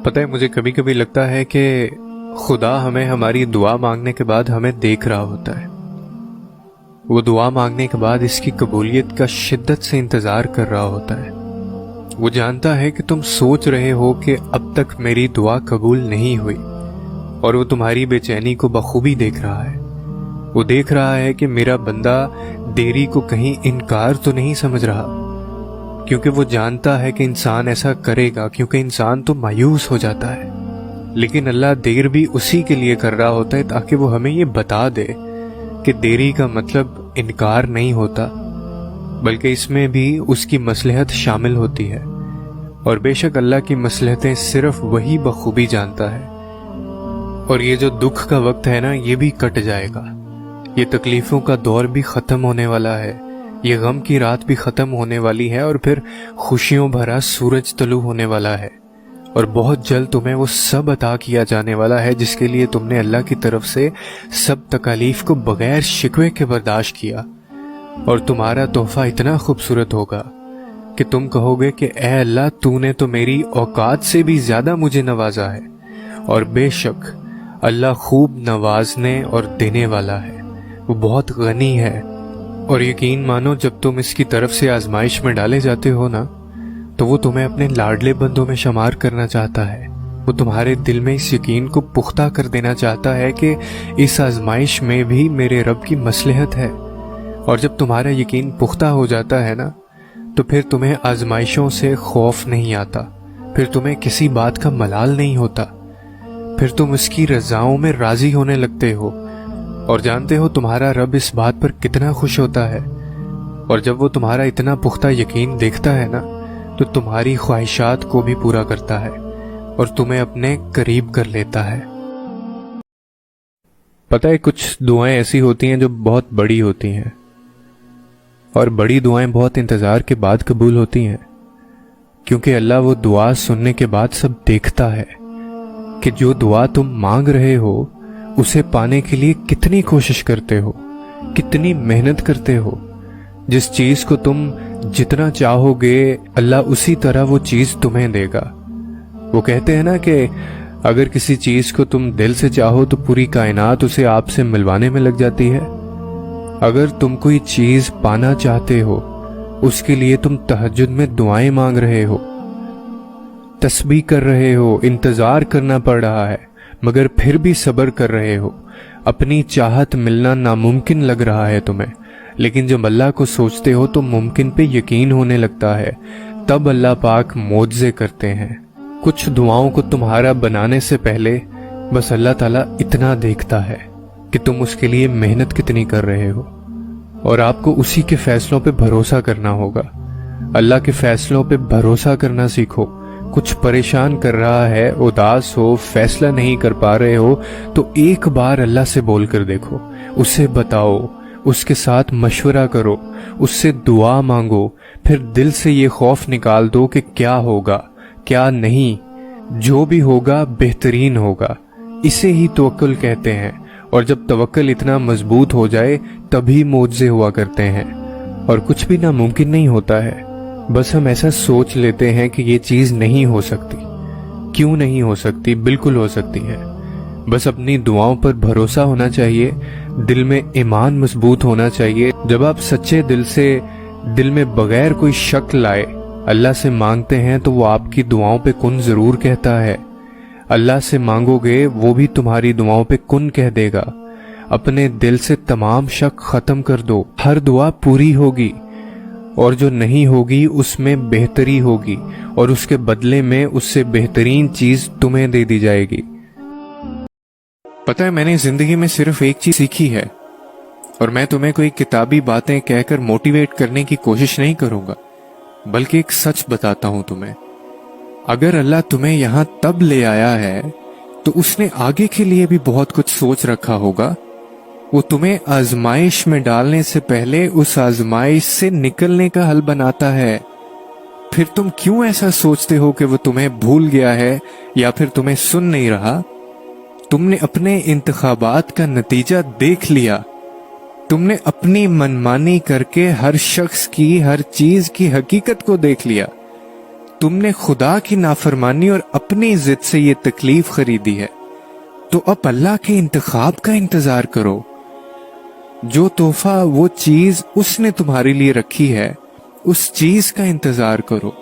پتہ ہے مجھے کبھی کبھی لگتا ہے کہ خدا ہمیں ہماری دعا مانگنے کے بعد ہمیں دیکھ رہا ہوتا ہے. وہ دعا مانگنے کے بعد اس کی قبولیت کا شدت سے انتظار کر رہا ہوتا ہے. وہ جانتا ہے کہ تم سوچ رہے ہو کہ اب تک میری دعا قبول نہیں ہوئی، اور وہ تمہاری بے چینی کو بخوبی دیکھ رہا ہے. وہ دیکھ رہا ہے کہ میرا بندہ دیری کو کہیں انکار تو نہیں سمجھ رہا، کیونکہ وہ جانتا ہے کہ انسان ایسا کرے گا، کیونکہ انسان تو مایوس ہو جاتا ہے. لیکن اللہ دیر بھی اسی کے لیے کر رہا ہوتا ہے تاکہ وہ ہمیں یہ بتا دے کہ دیری کا مطلب انکار نہیں ہوتا، بلکہ اس میں بھی اس کی مصلحت شامل ہوتی ہے. اور بے شک اللہ کی مصلحتیں صرف وہی بخوبی جانتا ہے. اور یہ جو دکھ کا وقت ہے نا، یہ بھی کٹ جائے گا. یہ تکلیفوں کا دور بھی ختم ہونے والا ہے، یہ غم کی رات بھی ختم ہونے والی ہے، اور پھر خوشیوں بھرا سورج طلوع ہونے والا ہے. اور بہت جلد تمہیں وہ سب عطا کیا جانے والا ہے جس کے لیے تم نے اللہ کی طرف سے سب تکالیف کو بغیر شکوے کے برداشت کیا. اور تمہارا تحفہ اتنا خوبصورت ہوگا کہ تم کہو گے کہ اے اللہ، تو نے تو میری اوقات سے بھی زیادہ مجھے نوازا ہے. اور بے شک اللہ خوب نوازنے اور دینے والا ہے، وہ بہت غنی ہے. اور یقین مانو، جب تم اس کی طرف سے آزمائش میں ڈالے جاتے ہو نا، تو وہ تمہیں اپنے لاڈلے بندوں میں شمار کرنا چاہتا ہے. وہ تمہارے دل میں اس یقین کو پختہ کر دینا چاہتا ہے کہ اس آزمائش میں بھی میرے رب کی مصلحت ہے. اور جب تمہارا یقین پختہ ہو جاتا ہے نا، تو پھر تمہیں آزمائشوں سے خوف نہیں آتا، پھر تمہیں کسی بات کا ملال نہیں ہوتا، پھر تم اس کی رضاؤں میں راضی ہونے لگتے ہو. اور جانتے ہو تمہارا رب اس بات پر کتنا خوش ہوتا ہے. اور جب وہ تمہارا اتنا پختہ یقین دیکھتا ہے نا، تو تمہاری خواہشات کو بھی پورا کرتا ہے اور تمہیں اپنے قریب کر لیتا ہے. پتہ ہے کچھ دعائیں ایسی ہوتی ہیں جو بہت بڑی ہوتی ہیں، اور بڑی دعائیں بہت انتظار کے بعد قبول ہوتی ہیں، کیونکہ اللہ وہ دعا سننے کے بعد سب دیکھتا ہے کہ جو دعا تم مانگ رہے ہو اسے پانے کے لیے کتنی کوشش کرتے ہو، کتنی محنت کرتے ہو. جس چیز کو تم جتنا چاہو گے اللہ اسی طرح وہ چیز تمہیں دے گا. وہ کہتے ہیں نا کہ اگر کسی چیز کو تم دل سے چاہو تو پوری کائنات اسے آپ سے ملوانے میں لگ جاتی ہے. اگر تم کوئی چیز پانا چاہتے ہو، اس کے لیے تم تہجد میں دعائیں مانگ رہے ہو، تسبیح کر رہے ہو، انتظار کرنا پڑ رہا ہے، مگر پھر بھی صبر کر رہے ہو. اپنی چاہت ملنا ناممکن لگ رہا ہے تمہیں، لیکن جب اللہ کو سوچتے ہو تو ممکن پہ یقین ہونے لگتا ہے. تب اللہ پاک معجزے کرتے ہیں. کچھ دعاؤں کو تمہارا بنانے سے پہلے بس اللہ تعالیٰ اتنا دیکھتا ہے کہ تم اس کے لیے محنت کتنی کر رہے ہو، اور آپ کو اسی کے فیصلوں پہ بھروسہ کرنا ہوگا. اللہ کے فیصلوں پہ بھروسہ کرنا سیکھو. کچھ پریشان کر رہا ہے، اداس ہو، فیصلہ نہیں کر پا رہے ہو، تو ایک بار اللہ سے بول کر دیکھو، اسے بتاؤ، اس کے ساتھ مشورہ کرو، اس سے دعا مانگو. پھر دل سے یہ خوف نکال دو کہ کیا ہوگا کیا نہیں. جو بھی ہوگا بہترین ہوگا. اسے ہی توکل کہتے ہیں. اور جب توکل اتنا مضبوط ہو جائے تبھی معجزے ہوا کرتے ہیں. اور کچھ بھی ناممکن نہیں ہوتا ہے، بس ہم ایسا سوچ لیتے ہیں کہ یہ چیز نہیں ہو سکتی. کیوں نہیں ہو سکتی؟ بالکل ہو سکتی ہے. بس اپنی دعاؤں پر بھروسہ ہونا چاہیے، دل میں ایمان مضبوط ہونا چاہیے. جب آپ سچے دل سے، دل میں بغیر کوئی شک لائے اللہ سے مانگتے ہیں تو وہ آپ کی دعاؤں پہ کن ضرور کہتا ہے. اللہ سے مانگو گے وہ بھی تمہاری دعاؤں پہ کن کہہ دے گا. اپنے دل سے تمام شک ختم کر دو. ہر دعا پوری ہوگی، اور جو نہیں ہوگی اس میں بہتری ہوگی، اور اس کے بدلے میں اس سے بہترین چیز تمہیں دے دی جائے گی. پتہ ہے میں نے زندگی میں صرف ایک چیز سیکھی ہے، اور میں تمہیں کوئی کتابی باتیں کہہ کر موٹیویٹ کرنے کی کوشش نہیں کروں گا، بلکہ ایک سچ بتاتا ہوں تمہیں. اگر اللہ تمہیں یہاں تب لے آیا ہے تو اس نے آگے کے لیے بھی بہت کچھ سوچ رکھا ہوگا. وہ تمہیں آزمائش میں ڈالنے سے پہلے اس آزمائش سے نکلنے کا حل بناتا ہے. پھر تم کیوں ایسا سوچتے ہو کہ وہ تمہیں بھول گیا ہے یا پھر تمہیں سن نہیں رہا؟ تم نے اپنے انتخابات کا نتیجہ دیکھ لیا. تم نے اپنی منمانی کر کے ہر شخص کی، ہر چیز کی حقیقت کو دیکھ لیا. तुम ने खुदा की नाफरमानी और अपनी जिद से ये तकलीफ खरीदी है, तो अब अल्लाह के इंतखाब का इंतजार करो। जो तोहफा, वो चीज उसने तुम्हारे लिए रखी है, उस चीज का इंतजार करो,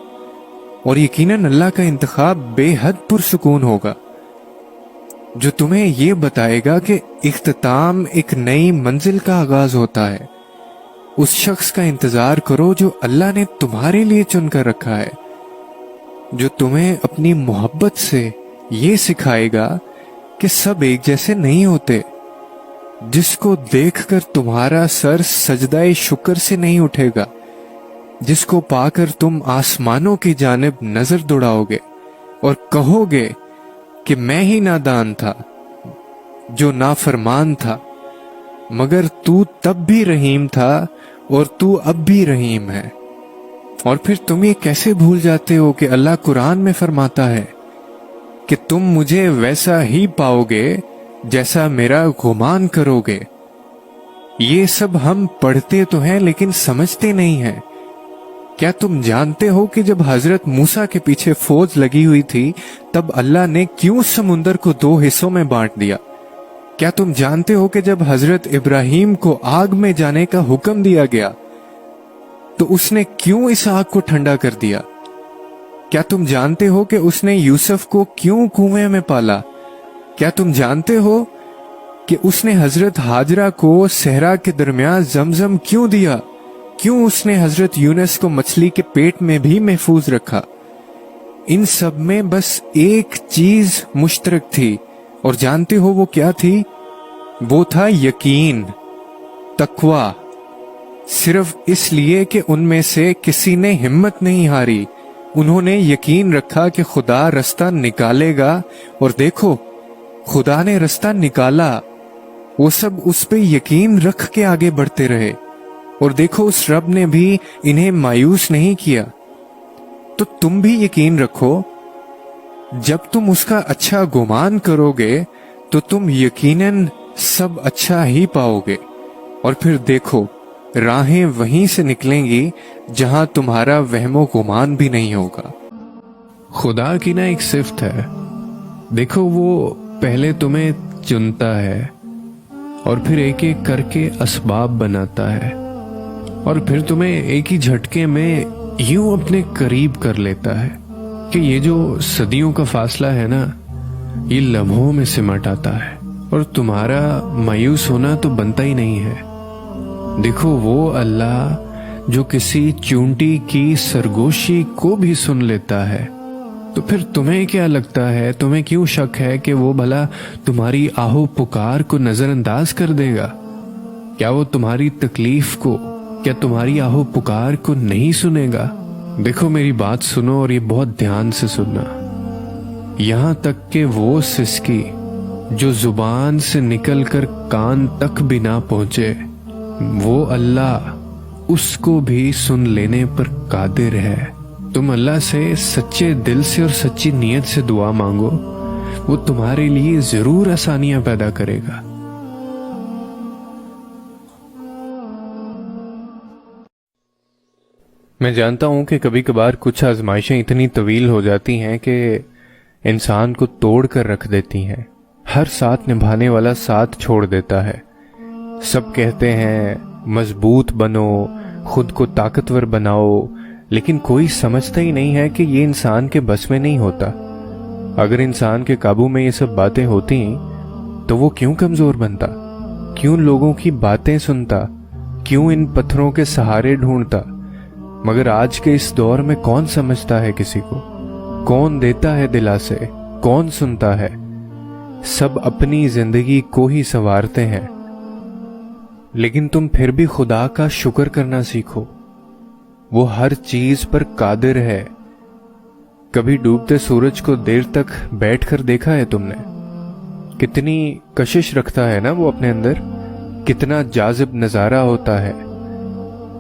और यकीनन अल्लाह का इंतखाब बेहद पुरसुकून होगा, जो तुम्हें ये बताएगा कि इख्तिताम एक नई मंजिल का आगाज होता है। उस शख्स का इंतजार करो जो अल्लाह ने तुम्हारे लिए चुनकर रखा है, जो तुम्हें अपनी मोहब्बत से ये सिखाएगा कि सब एक जैसे नहीं होते, जिसको देखकर तुम्हारा सर सजदाए शुक्र से नहीं उठेगा, जिसको पाकर तुम आसमानों की जानिब नजर दौड़ाओगे और कहोगे कि मैं ही नादान था, जो नाफरमान था, मगर तू तब भी रहीम था और तू अब भी रहीम है। और फिर तुम ये कैसे भूल जाते हो कि अल्लाह कुरान में फरमाता है कि तुम मुझे वैसा ही पाओगे जैसा मेरा गुमान करोगे। ये सब हम पढ़ते तो हैं लेकिन समझते नहीं हैं। क्या तुम जानते हो कि जब हजरत मूसा के पीछे फौज लगी हुई थी तब अल्लाह ने क्यों समुंदर को 2 हिस्सों में बांट दिया? क्या तुम जानते हो कि जब हजरत इब्राहिम को आग में जाने का हुक्म दिया गया तो उसने क्यों इस आग को ठंडा कर दिया? क्या तुम जानते हो कि उसने यूसुफ को क्यों कुएं में पाला? क्या तुम जानते हो कि उसने हजरत हाजरा को सहरा के दरमियान जमजम क्यों दिया? क्यों उसने हजरत यूनुस को मछली के पेट में भी महफूज रखा? इन सब में बस एक चीज मुश्तरक थी, और जानते हो वो क्या थी? वो था यकीन, तकवा। सिर्फ इसलिए कि उनमें से किसी ने हिम्मत नहीं हारी, उन्होंने यकीन रखा कि खुदा रास्ता निकालेगा, और देखो खुदा ने रास्ता निकाला। वो सब उस पे यकीन रख के आगे बढ़ते रहे, और देखो उस रब ने भी इन्हें मायूस नहीं किया। तो तुम भी यकीन रखो, जब तुम उसका अच्छा गुमान करोगे तो तुम यकीनन सब अच्छा ही पाओगे। और फिर देखो राहें वहीं से निकलेंगी जहां तुम्हारा वहमो गुमान भी नहीं होगा। खुदा की ना एक सिफ्त है, देखो वो पहले तुम्हें चुनता है और फिर एक एक करके असबाब बनाता है, और फिर तुम्हें एक ही झटके में यूं अपने करीब कर लेता है कि ये जो सदियों का फासला है ना, ये लम्हों में सिमट आता है, और तुम्हारा मायूस होना तो बनता ही नहीं है। देखो वो अल्लाह जो किसी चूंटी की सरगोशी को भी सुन लेता है, तो फिर तुम्हें क्या लगता है, तुम्हें क्यों शक है कि वो भला तुम्हारी आहो पुकार को नजरअंदाज कर देगा? क्या वो तुम्हारी तकलीफ को, क्या तुम्हारी आहो पुकार को नहीं सुनेगा? देखो मेरी बात सुनो, और ये बहुत ध्यान से सुनना। यहां तक कि वो सिसकी जो जुबान से निकलकर कान तक भी ना पहुंचे, वो अल्लाह उसको भी सुन लेने पर कादिर है। तुम अल्लाह से सच्चे दिल से और सच्ची नीयत से दुआ मांगो, वो तुम्हारे लिए जरूर आसानियां पैदा करेगा। मैं जानता हूं कि कभी कभार कुछ आजमाइशें इतनी तवील हो जाती हैं कि इंसान को तोड़ कर रख देती हैं। हर साथ निभाने वाला साथ छोड़ देता है। सब कहते हैं मजबूत बनो, खुद को ताकतवर बनाओ, लेकिन कोई समझता ही नहीं है कि ये इंसान के बस में नहीं होता। अगर इंसान के काबू में ये सब बातें होती तो वो क्यों कमजोर बनता, क्यों लोगों की बातें सुनता, क्यों इन पत्थरों के सहारे ढूंढता? मगर आज के इस दौर में कौन समझता है किसी को? कौन देता है दिलासे? कौन सुनता है? सब अपनी जिंदगी को ही संवारते हैं। लेकिन तुम फिर भी खुदा का शुक्र करना सीखो, वो हर चीज पर कादिर है। कभी डूबते सूरज को देर तक बैठकर देखा है तुमने? कितनी कशिश रखता है ना वो अपने अंदर, कितना जाजिब नजारा होता है।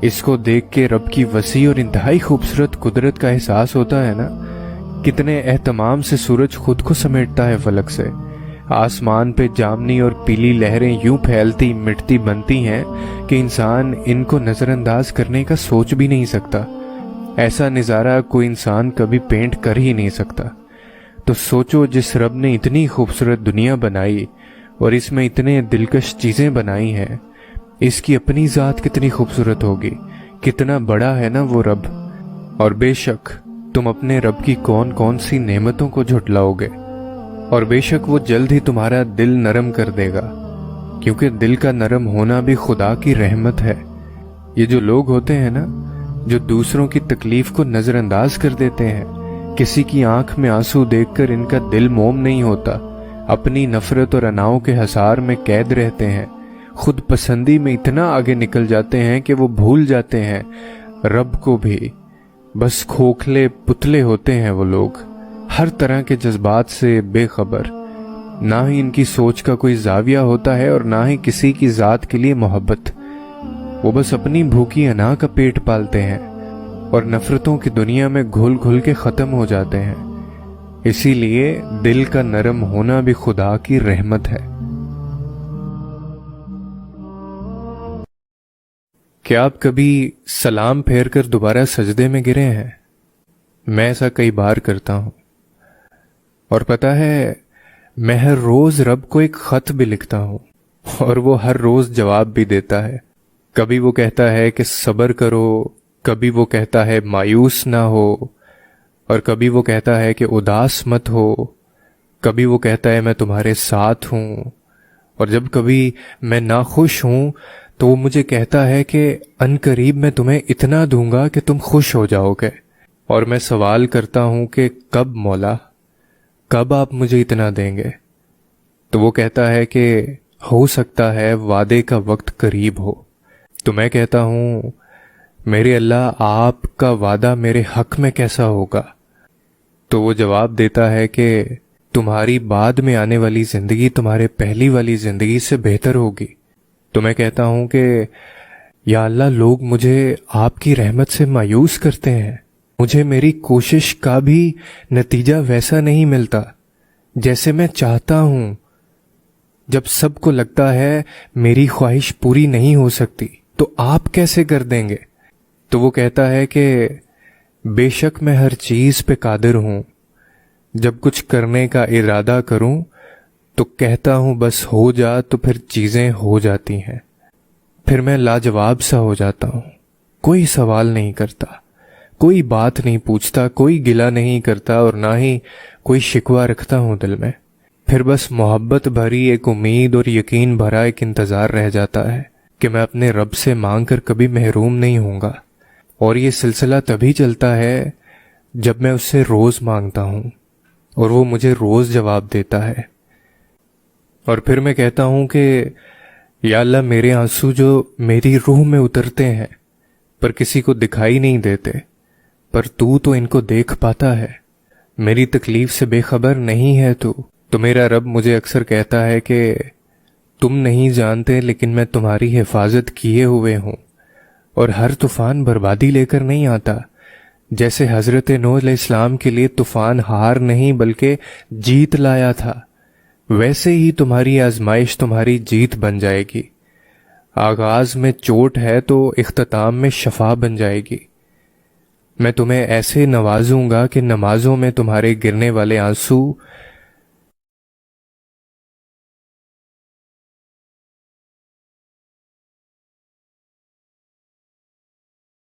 इसको देख के रब की वसी और इंतहाई खूबसूरत कुदरत का एहसास होता है ना। कितने एहतमाम से सूरज खुद को समेटता है फलक से। आसमान पे जामनी और पीली लहरें यूं फैलती मिटती बनती हैं कि इंसान इनको नजरअंदाज करने का सोच भी नहीं सकता। ऐसा नज़ारा कोई इंसान कभी पेंट कर ही नहीं सकता। तो सोचो, जिस रब ने इतनी खूबसूरत दुनिया बनाई और इसमें इतने दिलकश चीज़ें बनाई हैं, इसकी अपनी ज़ात कितनी खूबसूरत होगी, कितना बड़ा है ना वो रब। और बेशक तुम अपने रब की कौन कौन सी नेमतों को झुटलाओगे, और बेशक वो जल्द ही तुम्हारा दिल नरम कर देगा, क्योंकि दिल का नरम होना भी खुदा की रहमत है। ये जो लोग होते हैं ना, जो दूसरों की तकलीफ को नजरअंदाज कर देते हैं, किसी की आंख में आंसू देखकर इनका दिल मोम नहीं होता, अपनी नफरत और अनाओं के हसार में कैद रहते हैं, खुद पसंदी में इतना आगे निकल जाते हैं कि वो भूल जाते हैं रब को भी। बस खोखले पुतले होते हैं वो लोग, हर तरह के जज्बात से बेखबर। ना ही इनकी सोच का कोई जाविया होता है और ना ही किसी की जात के लिए मोहब्बत। वो बस अपनी भूखी अना का पेट पालते हैं और नफरतों की दुनिया में घुल घुल के खत्म हो जाते हैं। इसीलिए दिल का नरम होना भी खुदा की रहमत है। क्या आप कभी सलाम फेर कर दोबारा सजदे में गिरे हैं? मैं ऐसा कई बार करता हूं। और पता है, मैं हर रोज रब को एक खत भी लिखता हूं और वो हर रोज जवाब भी देता है। कभी वो कहता है कि सब्र करो, कभी वो कहता है मायूस ना हो, और कभी वो कहता है कि उदास मत हो, कभी वो कहता है मैं तुम्हारे साथ हूं। और जब कभी मैं नाखुश हूं तो वो मुझे कहता है कि अनकरीब मैं तुम्हें इतना दूंगा कि तुम खुश हो जाओगे। और मैं सवाल करता हूं कि कब मौला, कब आप मुझे इतना देंगे? तो वो कहता है कि हो सकता है वादे का वक्त करीब हो। तो मैं कहता हूं, मेरे अल्लाह, आपका वादा मेरे हक में कैसा होगा? तो वो जवाब देता है कि तुम्हारी बाद में आने वाली जिंदगी तुम्हारे पहली वाली जिंदगी से बेहतर होगी। तो मैं कहता हूं कि या अल्लाह, लोग मुझे आपकी रहमत से मायूस करते हैं, मुझे मेरी कोशिश का भी नतीजा वैसा नहीं मिलता जैसे मैं चाहता हूं। जब सबको लगता है मेरी ख्वाहिश पूरी नहीं हो सकती, तो आप कैसे कर देंगे? तो वो कहता है कि बेशक मैं हर चीज पे कादिर हूं, जब कुछ करने का इरादा करूं तो कहता हूं बस हो जा, तो फिर चीजें हो जाती हैं। फिर मैं लाजवाब सा हो जाता हूं, कोई सवाल नहीं करता, कोई बात नहीं पूछता, कोई गिला नहीं करता और ना ही कोई शिकवा रखता हूं दिल में। फिर बस मोहब्बत भरी एक उम्मीद और यकीन भरा एक इंतजार रह जाता है कि मैं अपने रब से मांग कर कभी महरूम नहीं होऊंगा। और ये सिलसिला तभी चलता है जब मैं उससे रोज मांगता हूं और वो मुझे रोज जवाब देता है। और फिर मैं कहता हूं कि या अल्लाह, मेरे आंसू जो मेरी रूह में उतरते हैं पर किसी को दिखाई नहीं देते, पर तू तो इनको देख पाता है, मेरी तकलीफ से बेखबर नहीं है तू। तो मेरा रब मुझे अक्सर कहता है कि तुम नहीं जानते, लेकिन मैं तुम्हारी हिफाजत किए हुए हूं, और हर तूफान बर्बादी लेकर नहीं आता। जैसे हजरत नूह अलैहिस्सलाम के लिए तूफान हार नहीं बल्कि जीत लाया था, वैसे ही तुम्हारी आजमाइश तुम्हारी जीत बन जाएगी। आगाज में चोट है तो इख्तिताम में शफा बन जाएगी। मैं तुम्हें ऐसे नवाजूंगा कि नमाजों में तुम्हारे गिरने वाले आंसू